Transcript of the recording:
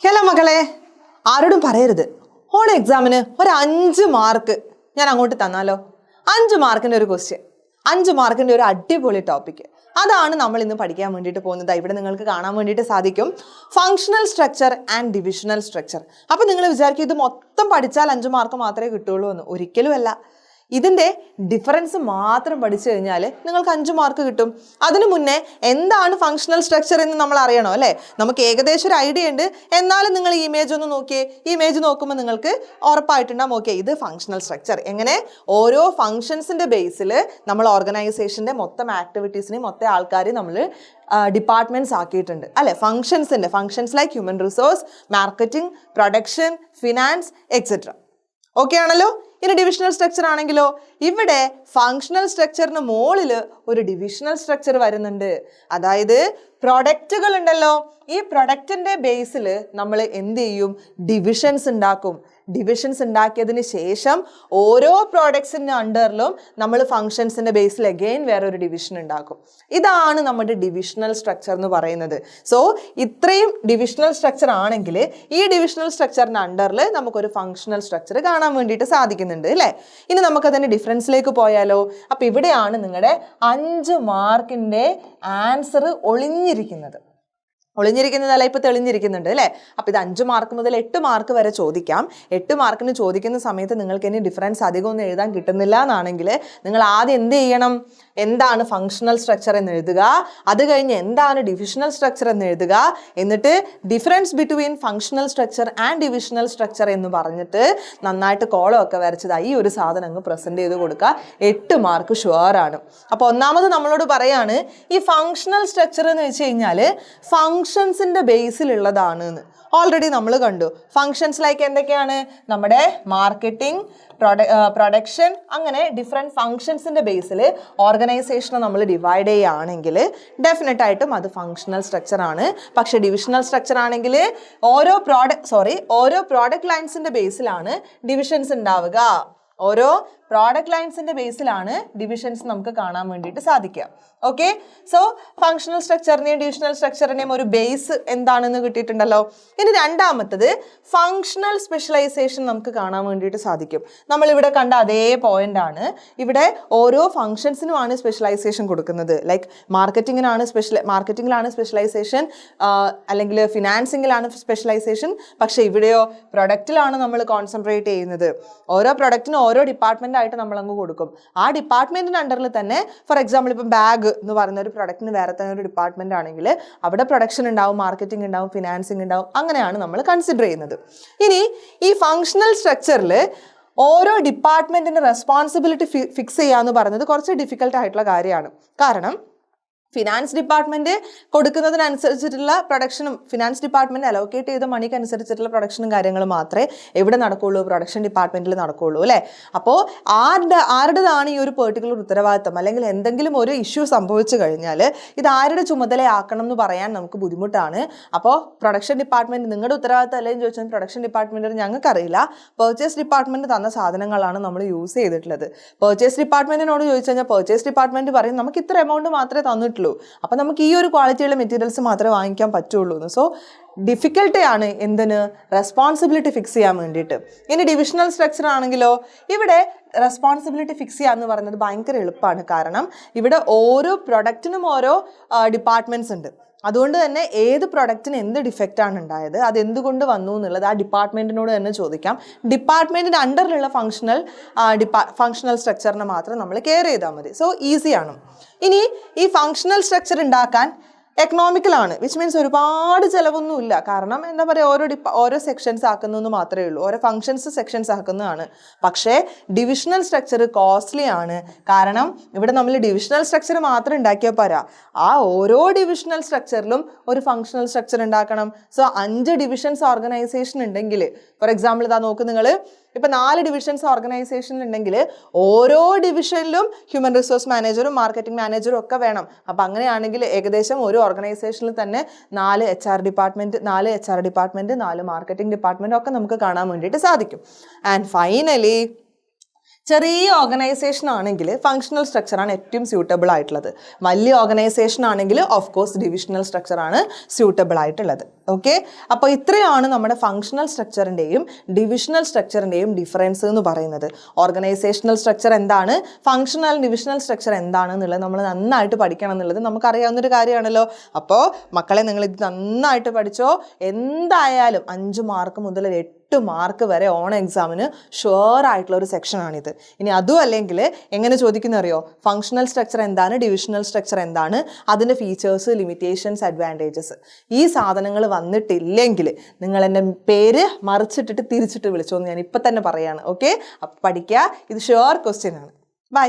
Hello മക്കളെ, ആരോടും പറയരുത് ഓൺ എക്സാമിന് ഒരു 5 മാർക്ക് ഞാൻ അങ്ങോട്ട് തന്നാലോ. 5 മാർക്കിൻ്റെ ഒരു ക്വസ്റ്റ്യൻ, 5 മാർക്കിൻ്റെ ഒരു അടിപൊളി ടോപ്പിക്. അതാണ് നമ്മൾ ഇന്ന് പഠിക്കാൻ വേണ്ടിയിട്ട് പോകുന്നത്. ഇവിടെ നിങ്ങൾക്ക് കാണാൻ വേണ്ടിയിട്ട് സാധിക്കും functional structure and divisional structure. അപ്പം നിങ്ങൾ വിചാരിക്കും ഇത് മൊത്തം പഠിച്ചാൽ 5 മാർക്ക് മാത്രമേ കിട്ടുള്ളൂ എന്ന്. ഒരിക്കലുമല്ല. ഇതിൻ്റെ ഡിഫറൻസ് മാത്രം പഠിച്ചു കഴിഞ്ഞാൽ നിങ്ങൾക്ക് 5 മാർക്ക് കിട്ടും. അതിനു മുന്നേ എന്താണ് ഫങ്ഷണൽ സ്ട്രക്ചർ എന്ന് നമ്മൾ അറിയണം അല്ലേ. നമുക്ക് ഏകദേശം ഒരു ഐഡിയ ഉണ്ട്. എന്നാലും നിങ്ങൾ ഈ ഇമേജ് ഒന്ന് നോക്കിയേ. ഈ ഇമേജ് നോക്കുമ്പോൾ നിങ്ങൾക്ക് ഉറപ്പായിട്ടുണ്ടാകും ഓക്കെ ഇത് ഫങ്ഷണൽ സ്ട്രക്ചർ. എങ്ങനെ ഓരോ ഫങ്ഷൻസിൻ്റെ ബേസിൽ നമ്മൾ ഓർഗനൈസേഷൻ്റെ മൊത്തം ആക്ടിവിറ്റീസിനെയും മൊത്തം ആൾക്കാരെയും നമ്മൾ ഡിപ്പാർട്ട്മെൻറ്റ്സ് ആക്കിയിട്ടുണ്ട് അല്ലേ. Functions like human resource, marketing, production, finance etcetera. Okay ആണല്ലോ. ഇനി ഡിവിഷണൽ സ്ട്രക്ചർ ആണെങ്കിലോ ഇവിടെ ഫങ്ഷണൽ സ്ട്രക്ചറിന് മുകളിൽ ഒരു ഡിവിഷണൽ സ്ട്രക്ചർ വരുന്നുണ്ട്. അതായത് പ്രൊഡക്റ്റുകൾ ഉണ്ടല്ലോ, ഈ പ്രൊഡക്റ്റിൻ്റെ ബേസിൽ നമ്മൾ എന്ത് ചെയ്യും, ഡിവിഷൻസ് ഉണ്ടാക്കും. ഡിവിഷൻസ് ഉണ്ടാക്കിയതിന് ശേഷം ഓരോ പ്രോഡക്ട്സിൻ്റെ അണ്ടറിലും നമ്മൾ ഫങ്ഷൻസിൻ്റെ ബേസിൽ അഗെയിൻ വേറൊരു ഡിവിഷൻ ഉണ്ടാക്കും. ഇതാണ് നമ്മുടെ ഡിവിഷണൽ സ്ട്രക്ചർ എന്ന് പറയുന്നത്. സോ ഇത്രയും ഡിവിഷണൽ സ്ട്രക്ചർ ആണെങ്കിൽ ഈ ഡിവിഷണൽ സ്ട്രക്ചറിൻ്റെ അണ്ടറിൽ നമുക്കൊരു ഫങ്ഷണൽ സ്ട്രക്ചർ കാണാൻ വേണ്ടിയിട്ട് സാധിക്കുന്നുണ്ട് അല്ലേ. ഇനി നമുക്കതിൻ്റെ ഡിഫറൻസിലേക്ക് പോയാലോ. അപ്പോൾ ഇവിടെയാണ് നിങ്ങളുടെ 5 മാർക്കിൻ്റെ ആൻസർ ഒളിഞ്ഞിരിക്കുന്നതല്ല, ഇപ്പോൾ തെളിഞ്ഞിരിക്കുന്നുണ്ട് അല്ലേ. അപ്പോൾ ഇത് 5 മാർക്ക് മുതൽ 8 മാർക്ക് വരെ ചോദിക്കാം. 8 മാർക്കിന് ചോദിക്കുന്ന സമയത്ത് നിങ്ങൾക്ക് ഇനി ഡിഫറൻസ് അധികം ഒന്നും എഴുതാൻ കിട്ടുന്നില്ല എന്നാണെങ്കിൽ നിങ്ങൾ ആദ്യം എന്ത് ചെയ്യണം, എന്താണ് ഫങ്ഷണൽ സ്ട്രക്ചർ എന്ന് എഴുതുക. അത് കഴിഞ്ഞ് എന്താണ് ഡിവിഷണൽ സ്ട്രക്ചർ എന്ന് എഴുതുക. എന്നിട്ട് difference between functional structure and divisional structure എന്ന് പറഞ്ഞിട്ട് നന്നായിട്ട് കോളമൊക്കെ വരച്ചത് ഈ ഒരു സാധനം അങ്ങ് പ്രസൻറ്റ് ചെയ്ത് കൊടുക്കുക. 8 മാർക്ക് ഷുവറാണ്. അപ്പോൾ ഒന്നാമത് നമ്മളോട് പറയാണ് ഈ ഫങ്ഷണൽ സ്ട്രക്ചർ എന്ന് വെച്ച് കഴിഞ്ഞാൽ ഫങ്ഷൻസിൻ്റെ ബേസിലുള്ളതാണ് എന്ന്. ഓൾറെഡി നമ്മൾ കണ്ടു. ഫങ്ഷൻസ് ലൈക്ക് എന്തൊക്കെയാണ്, നമ്മുടെ മാർക്കറ്റിംഗ്, പ്രൊഡക്ഷൻ, അങ്ങനെ ഡിഫറെൻറ്റ് ഫങ്ഷൻസിൻ്റെ ബേസിൽ ഓർഗനൈസേഷനെ നമ്മൾ ഡിവൈഡ് ചെയ്യുകയാണെങ്കിൽ ഡെഫിനറ്റ് ആയിട്ടും അത് ഫങ്ഷണൽ സ്ട്രക്ചർ ആണ്. പക്ഷേ ഡിവിഷണൽ സ്ട്രക്ചർ ആണെങ്കിൽ ഓരോ പ്രോഡക്റ്റ് ലൈൻസിൻ്റെ ബേസിലാണ് ഡിവിഷൻസ് ഉണ്ടാവുക. ഓരോ പ്രോഡക്റ്റ് ലൈൻസിൻ്റെ ബേസിലാണ് ഡിവിഷൻസ് നമുക്ക് കാണാൻ വേണ്ടിയിട്ട് സാധിക്കുക. ഓക്കെ. സോ ഫങ്ഷണൽ സ്ട്രക്ചറിനെയും ഡിവിഷണൽ സ്ട്രക്ചറിനെയും ഒരു ബേസ് എന്താണെന്ന് കിട്ടിയിട്ടുണ്ടല്ലോ. ഇനി രണ്ടാമത്തത് ഫങ്ഷണൽ സ്പെഷ്യലൈസേഷൻ നമുക്ക് കാണാൻ വേണ്ടിയിട്ട് സാധിക്കും. നമ്മളിവിടെ കണ്ട അതേ പോയിന്റ് ആണ്. ഇവിടെ ഓരോ ഫങ്ഷൻസിനുമാണ് സ്പെഷ്യലൈസേഷൻ കൊടുക്കുന്നത്. ലൈക്ക് മാർക്കറ്റിങ്ങിലാണ് സ്പെഷ്യലൈസേഷൻ, അല്ലെങ്കിൽ ഫിനാൻസിങ്ങിലാണ് സ്പെഷ്യലൈസേഷൻ. പക്ഷേ ഇവിടെയോ പ്രൊഡക്റ്റിലാണ് നമ്മൾ കോൺസെൻട്രേറ്റ് ചെയ്യുന്നത്. ഓരോ പ്രൊഡക്റ്റിനും ഓരോ ഡിപ്പാർട്ട്മെൻ്റ് ആയിട്ട് നമ്മൾ അങ്ങ് കൊടുക്കും. ആ ഡിപ്പാർട്ട്മെന്റിന്റെ അണ്ടറിൽ തന്നെ ഫോർ എക്സാമ്പിൾ ഇപ്പം ബാഗ് എന്ന് പറയുന്ന ഒരു പ്രൊഡക്റ്റിന് വേറെ തന്നെ ഒരു ഡിപ്പാർട്ട്മെന്റ് ആണെങ്കിൽ അവിടെ പ്രൊഡക്ഷൻ ഉണ്ടാവും, മാർക്കറ്റിംഗ് ഉണ്ടാവും, ഫിനാൻസിങ് ഉണ്ടാവും. അങ്ങനെയാണ് നമ്മൾ കൺസിഡർ ചെയ്യുന്നത്. ഇനി ഈ ഫങ്ഷണൽ സ്ട്രക്ചറിൽ ഓരോ ഡിപ്പാർട്ട്മെന്റിന്റെ റെസ്പോൺസിബിലിറ്റി ഫിക്സ് ചെയ്യുക എന്ന് പറയുന്നത് കുറച്ച് ഡിഫിക്കൽട്ട് ആയിട്ടുള്ള കാര്യമാണ്. കാരണം ഫിനാൻസ് ഡിപ്പാർട്ട്മെന്റ് കൊടുക്കുന്നതിനനുസരിച്ചിട്ടുള്ള പ്രൊഡക്ഷനും ഫിനാൻസ് ഡിപ്പാർട്ട്മെന്റ് അലോക്കേറ്റ് ചെയ്ത മണിക്ക് അനുസരിച്ചിട്ടുള്ള പ്രൊഡക്ഷനും കാര്യങ്ങളും മാത്രമേ എവിടെ നടക്കുകയുള്ളൂ, പ്രൊഡക്ഷൻ ഡിപ്പാർട്ട്മെന്റിൽ നടക്കുകയുള്ളൂ അല്ലേ. അപ്പോൾ ആരുടേതാണ് ഈ ഒരു പെർട്ടിക്കുലർ ഉത്തരവാദിത്തം, അല്ലെങ്കിൽ എന്തെങ്കിലും ഒരു ഇഷ്യൂ സംഭവിച്ചു കഴിഞ്ഞാൽ ഇത് ആരുടെ ചുമതലയാക്കണം എന്ന് പറയാൻ നമുക്ക് ബുദ്ധിമുട്ടാണ്. അപ്പോൾ പ്രൊഡക്ഷൻ ഡിപ്പാർട്ട്മെന്റ് നിങ്ങളുടെ ഉത്തരവാദിത്തം അല്ലെന്ന് ചോദിച്ചാൽ പ്രൊഡക്ഷൻ ഡിപ്പാർട്ട്മെന്റിന് ഞങ്ങൾക്കറിയില്ല. പർച്ചേസ് ഡിപ്പാർട്ട്മെന്റ് തന്ന സാധനങ്ങളാണ് നമ്മൾ യൂസ് ചെയ്തിട്ടുള്ളത്. പർച്ചേസ് ഡിപ്പാർട്ട്മെന്റിനോട് ചോദിച്ചു കഴിഞ്ഞാൽ പർച്ചേസ് ഡിപ്പാർട്ട്മെന്റ് പറയും നമുക്ക് ഇത്ര എമൗണ്ട് മാത്രമേ തന്നിട്ടുള്ളൂ, അപ്പം നമുക്ക് ഈ ഒരു ക്വാളിറ്റിയുള്ള മെറ്റീരിയൽസ് മാത്രമേ വാങ്ങിക്കാൻ പറ്റുള്ളൂ എന്ന്. സോ ഡിഫിക്കൽട്ടിയാണ് എന്തിന്, റെസ്പോൺസിബിലിറ്റി ഫിക്സ് ചെയ്യാൻ വേണ്ടിയിട്ട്. ഇനി ഡിവിഷണൽ സ്ട്രക്ചർ ആണെങ്കിലോ ഇവിടെ റെസ്പോൺസിബിലിറ്റി ഫിക്സ് ചെയ്യുക എന്ന് പറയുന്നത് ഭയങ്കര എളുപ്പമാണ്. കാരണം ഇവിടെ ഓരോ പ്രൊഡക്റ്റിനും ഓരോ ഡിപ്പാർട്ട്മെൻറ്റ്സ് ഉണ്ട്. അതുകൊണ്ട് തന്നെ ഏത് പ്രൊഡക്റ്റിന് എന്ത് ഡിഫക്റ്റാണ് ഉണ്ടായത്, അത് എന്തുകൊണ്ട് വന്നു എന്നുള്ളത് ആ ഡിപ്പാർട്ട്മെൻറ്റിനോട് തന്നെ ചോദിക്കാം. ഡിപ്പാർട്ട്മെൻറ്റിൻ്റെ അണ്ടറിലുള്ള ഫങ്ഷണൽ സ്ട്രക്ചറിനെ മാത്രം നമ്മൾ കെയർ ചെയ്താൽ മതി. സോ ഈസിയാണ്. ഇനി ഈ ഫങ്ഷണൽ സ്ട്രക്ചർ ഉണ്ടാക്കാൻ എക്കണോമിക്കലാണ്, വിച്ച് മീൻസ് ഒരുപാട് ചിലവൊന്നുമില്ല. കാരണം എന്താ പറയുക, ഓരോ സെക്ഷൻസ് ആക്കുന്നതെന്ന് മാത്രമേ ഉള്ളൂ, ഓരോ ഫങ്ഷൻസ് സെക്ഷൻസ് ആക്കുന്നതാണ്. പക്ഷേ ഡിവിഷണൽ സ്ട്രക്ചർ കോസ്റ്റ്ലി ആണ്. കാരണം ഇവിടെ നമ്മൾ ഡിവിഷണൽ സ്ട്രക്ചർ മാത്രം ഉണ്ടാക്കിയാൽ പോരാ, ആ ഓരോ ഡിവിഷണൽ സ്ട്രക്ചറിലും ഒരു ഫങ്ഷണൽ സ്ട്രക്ചർ ഉണ്ടാക്കണം. സോ 5 ഡിവിഷൻസ് ഓർഗനൈസേഷൻ ഉണ്ടെങ്കിൽ, ഫോർ എക്സാമ്പിൾ ഇതാ നോക്ക് നിങ്ങൾ, ഇപ്പം 4 ഡിവിഷൻസ് ഓർഗനൈസേഷൻ ഉണ്ടെങ്കിൽ ഓരോ ഡിവിഷനിലും ഹ്യൂമൻ റിസോഴ്സ് മാനേജറും മാർക്കറ്റിംഗ് മാനേജറും ഒക്കെ വേണം. അപ്പം അങ്ങനെയാണെങ്കിൽ ഏകദേശം ഒരു ഓർഗനൈസേഷനിൽ തന്നെ 4 HR ഡിപ്പാർട്ട്മെൻറ്റ്, 4 മാർക്കറ്റിംഗ് ഡിപ്പാർട്ട്മെൻറ്റ് ഒക്കെ നമുക്ക് കാണാൻ വേണ്ടിയിട്ട് സാധിക്കും. ആൻഡ് ഫൈനലി ചെറിയ ഓർഗനൈസേഷൻ ആണെങ്കിൽ ഫങ്ഷണൽ സ്ട്രക്ചറാണ് ഏറ്റവും സ്യൂട്ടബിൾ ആയിട്ടുള്ളത്. വലിയ ഓർഗനൈസേഷൻ ആണെങ്കിൽ ഓഫ് കോഴ്സ് ഡിവിഷണൽ സ്ട്രക്ചറാണ് സ്യൂട്ടബിൾ ആയിട്ടുള്ളത്. ഓക്കെ, അപ്പോൾ ഇത്രയാണ് നമ്മുടെ ഫങ്ഷണൽ സ്ട്രക്ചറിൻ്റെയും ഡിവിഷണൽ സ്ട്രക്ചറിൻ്റെയും ഡിഫറൻസ് എന്ന് പറയുന്നത്. ഓർഗനൈസേഷണൽ സ്ട്രക്ചർ എന്താണ്, ഫങ്ഷണൽ ഡിവിഷണൽ സ്ട്രക്ചർ എന്താണ് എന്നുള്ളത് നമ്മൾ നന്നായിട്ട് പഠിക്കണം എന്നുള്ളത് നമുക്കറിയാവുന്നൊരു കാര്യമാണല്ലോ. അപ്പോൾ മക്കളെ നിങ്ങൾ ഇത് നന്നായിട്ട് പഠിച്ചോ. എന്തായാലും 5 മാർക്ക് മുതൽ 8 മാർക്ക് വരെ ഓൺ എക്സാമിന് ഷുവർ ആയിട്ടുള്ള ഒരു സെക്ഷനാണിത്. ഇനി അതും അല്ലെങ്കിൽ എങ്ങനെ ചോദിക്കുന്ന അറിയോ, ഫങ്ഷണൽ സ്ട്രക്ചർ എന്താണ്, ഡിവിഷണൽ സ്ട്രക്ചർ എന്താണ്, അതിൻ്റെ ഫീച്ചേഴ്സ്, ലിമിറ്റേഷൻസ്, അഡ്വാൻറ്റേജസ്, ഈ സാധനങ്ങൾ വന്നിട്ടില്ലെങ്കിൽ നിങ്ങൾ എൻ്റെ പേര് മറിച്ചിട്ടിട്ട് തിരിച്ചിട്ട് വിളിച്ചോന്ന് ഞാൻ ഇപ്പം തന്നെ പറയാണ്. ഓക്കെ, അപ്പം പഠിക്കുക, ഇത് ഷുവർ ക്വസ്റ്റ്യൻ ആണ്. ബൈ.